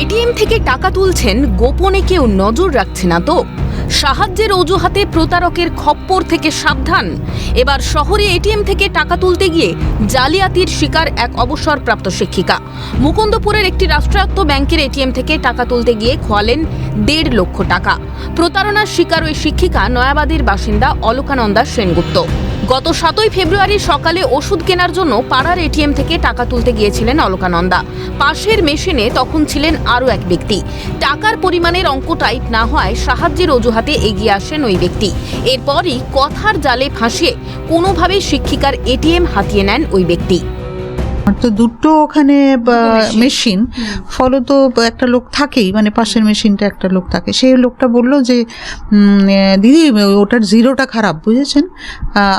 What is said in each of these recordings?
ATM থেকে টাকা তুলছেন, গোপনে কেউ নজর রাখছে না তো? সাহায্যের অজুহাতে প্রতারকের খপ্পর থেকে সাবধান। এবার শহরে এটিএম থেকে টাকা তুলতে গিয়ে জালিয়াতির শিকার এক অবসরপ্রাপ্ত শিক্ষিকা। মুকুন্দপুরের একটি রাষ্ট্রায়ত্ত ব্যাংকের এটিএম থেকে টাকা তুলতে গিয়ে খোয়ালেন 1.5 লক্ষ টাকা। প্রতারণার শিকার ওই শিক্ষিকা নয়াবাদীর বাসিন্দা অলকানন্দা সেনগুপ্ত। গত 7ই ফেব্রুয়ারি সকালে ওষুধ কেনার জন্য পাড়ার এটিএম থেকে টাকা তুলতে গিয়েছিলেন অলকানন্দা। পাশের মেশিনে তখন ছিলেন আরও এক ব্যক্তি। টাকার পরিমাণের অঙ্ক টাইপ না হওয়ায় সাহায্যের অজুহাতে এগিয়ে আসেন ওই ব্যক্তি। এরপরই কথার জালে ফাঁসিয়ে কোনোভাবে শিক্ষিকার এটিএম হাতিয়ে নেন ওই ব্যক্তি। তো দুটো ওখানে মেশিন, ফলত একটা লোক থাকেই, মানে পাশের মেশিনটা একটা লোক থাকে। সেই লোকটা বলল যে দিদি ওটার জিরোটা খারাপ, বুঝেছেন,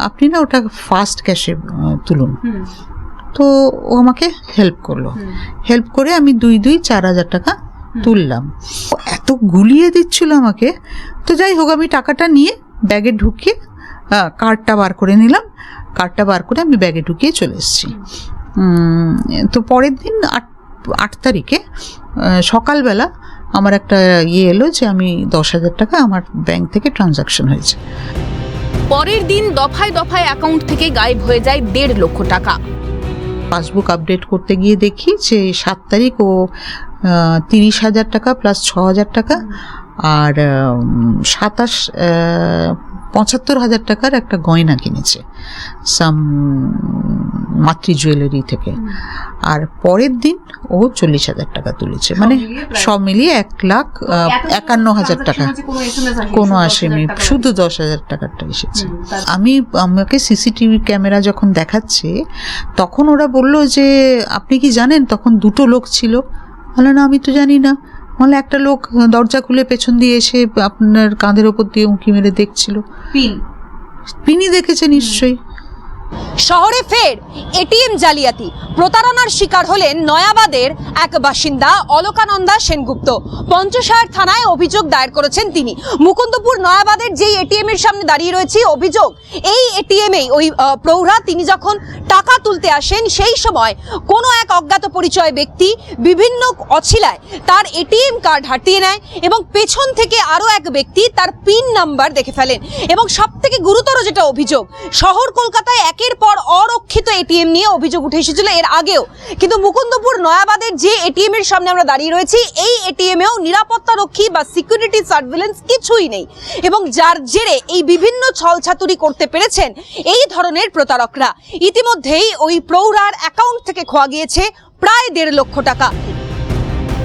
আপনি না ওটা ফাস্ট ক্যাশে তুলুন। তো ও আমাকে হেল্প করলো। হেল্প করে আমি 4,000 টাকা তুললাম। এত গুলিয়ে দিচ্ছিল আমাকে। তো যাই হোক, আমি টাকাটা নিয়ে ব্যাগে ঢুকিয়ে কার্ডটা বার করে নিলাম। কার্ডটা বার করে আমি ব্যাগে ঢুকিয়ে চলে এসেছি। তো পরের দিন 8 তারিখে সকালবেলা আমার একটা এলো যে আমি 10,000 টাকা আমার ব্যাংক থেকে ট্রানজাকশন হয়েছে। পরের দিন দফায় দফায় অ্যাকাউন্ট থেকে গায়েব হয়ে যায় 1.5 লক্ষ টাকা। পাসবুক আপডেট করতে গিয়ে দেখি যে 7 তারিখ ও 30,000 টাকা প্লাস 6,000 টাকা আর 75,000 টাকার একটা গয়না কিনেছে সাম মাতৃ জুয়েলারি থেকে। আর পরের দিন ও 40,000 টাকা তুলেছে, মানে সব মিলিয়ে 1,51,000 টাকা। কোনো আসেনি, শুধু 10,000 টাকাটা এসেছে। আমাকে সিসিটিভি ক্যামেরা যখন দেখাচ্ছে তখন ওরা বলল যে আপনি কি জানেন তখন 2টো লোক ছিল? বলে না, আমি তো জানি না। বলে একটা লোক দরজা খুলে পেছন দিয়ে এসে আপনার কাঁধের ওপর দিয়ে উঁকি মেরে দেখছিল। পিনই দেখেছে নিশ্চয়ই। শহরে ফের এটিএম জালিয়াতি। প্রতারণার শিকার হলেন নয়াবাদের এক বাসিন্দা অলকানন্দা সেনগুপ্ত। পঞ্চশায়র থানায় অভিযোগ দায়ের করেছেন তিনি। মুকুন্দপুর নয়াবাদের যেই এটিএম এর সামনে দাঁড়িয়ে রয়েছে, অভিযোগ এই এটিএমে ওই প্রৌঢ়া তিনি যখন টাকা তুলতে আসেন সেই সময় কোনো এক অজ্ঞাত পরিচয় ব্যক্তি বিভিন্ন অছিলায় তার এটিএম কার্ড হাতিয়ে নেয় এবং পেছন থেকে আরও এক ব্যক্তি তার পিন নাম্বার দেখে ফেলেন। এবং সবথেকে গুরুতর যেটা অভিযোগ, শহর কলকাতায় একের পর অরক্ষিত এটিএম নিয়ে অভিযোগ উঠে এসেছিল এর আগেও, কিন্তু মুকুন্দপুর নয়াবাদের যে এটিএম এর সামনে আমরা দাঁড়িয়ে রয়েছি এই এটিএমেও নিরাপত্তা রক্ষী বা সিকিউরিটি সার্ভিলেন্স কিছুই নেই। এবং যার জেরে এই বিভিন্ন ছলছাতুরি করতে পেরেছেন এই ধরনের প্রতারকরা। ইতিমধ্যেই ওই প্রৌঢ়ার অ্যাকাউন্ট থেকে খোয়া গিয়েছে প্রায় 1.5 লক্ষ টাকা।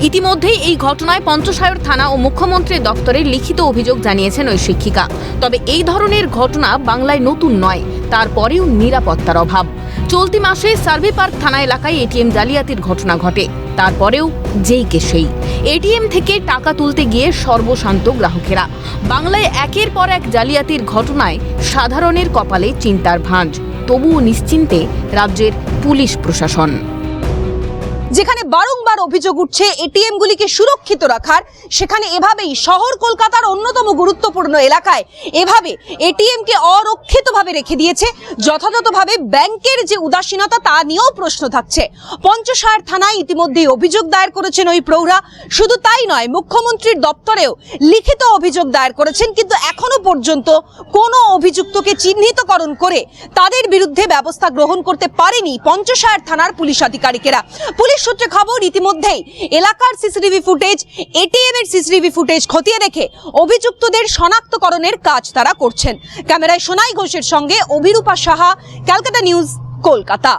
ইতিমধ্যেই এই ঘটনায় পঞ্চশায়র থানা ও মুখ্যমন্ত্রীর দপ্তরে লিখিত অভিযোগ জানিয়েছেন ওই শিক্ষিকা। তবে এই ধরনের ঘটনা বাংলায় নতুন নয়, তারপরেও নিরাপত্তার অভাব। চলতি মাসে সার্ভে পার্ক থানা এলাকায় এটিএম জালিয়াতির ঘটনা ঘটে। তারপরেও যেই কে সেই এটিএম থেকে টাকা তুলতে গিয়ে সর্বশান্ত গ্রাহকেরা। বাংলায় একের পর এক জালিয়াতির ঘটনায় সাধারণের কপালে চিন্তার ভাঁজ। তবুও নিশ্চিন্তে রাজ্যের পুলিশ প্রশাসন। যেখানে বারংবার অভিযোগ উঠছে এটিএম গুলিকে সুরক্ষিত রাখার, সেখানে এভাবেই শহর কলকাতার অন্যতম গুরুত্বপূর্ণ এলাকায় এভাবে এটিএম কে অরক্ষিতভাবে রেখে দিয়েছে। যথাযথভাবে ব্যাংকের যে উদাসীনতা তা নিয়েও প্রশ্ন থাকছে। পঞ্চশায়র থানায় ইতিমধ্যেই অভিযোগ দায়ের করেছেন ওই প্রৌঢ়া। শুধু তাই নয়, মুখ্যমন্ত্রীর দপ্তরেও লিখিত অভিযোগ দায়ের করেছেন, কিন্তু এখনো পর্যন্ত কোনো অভিযুক্তকে চিহ্নিতকরণ করে তাদের বিরুদ্ধে ব্যবস্থা গ্রহণ করতে পারেনি পঞ্চশায়র থানার পুলিশ আধিকারিকেরা। পুলিশ সূত্রে খবর, ইতিমধ্যেই এলাকার সিসিটিভি ফুটেজ, এটিএম এর সিসিটিভি ফুটেজ খতিয়ে দেখে অভিযুক্তদের শনাক্তকরণের কাজ তারা করছেন। ক্যামেরায় সোনাই ঘোষের সঙ্গে অভিরূপা সাহা, ক্যালকাটা নিউজ, কলকাতা।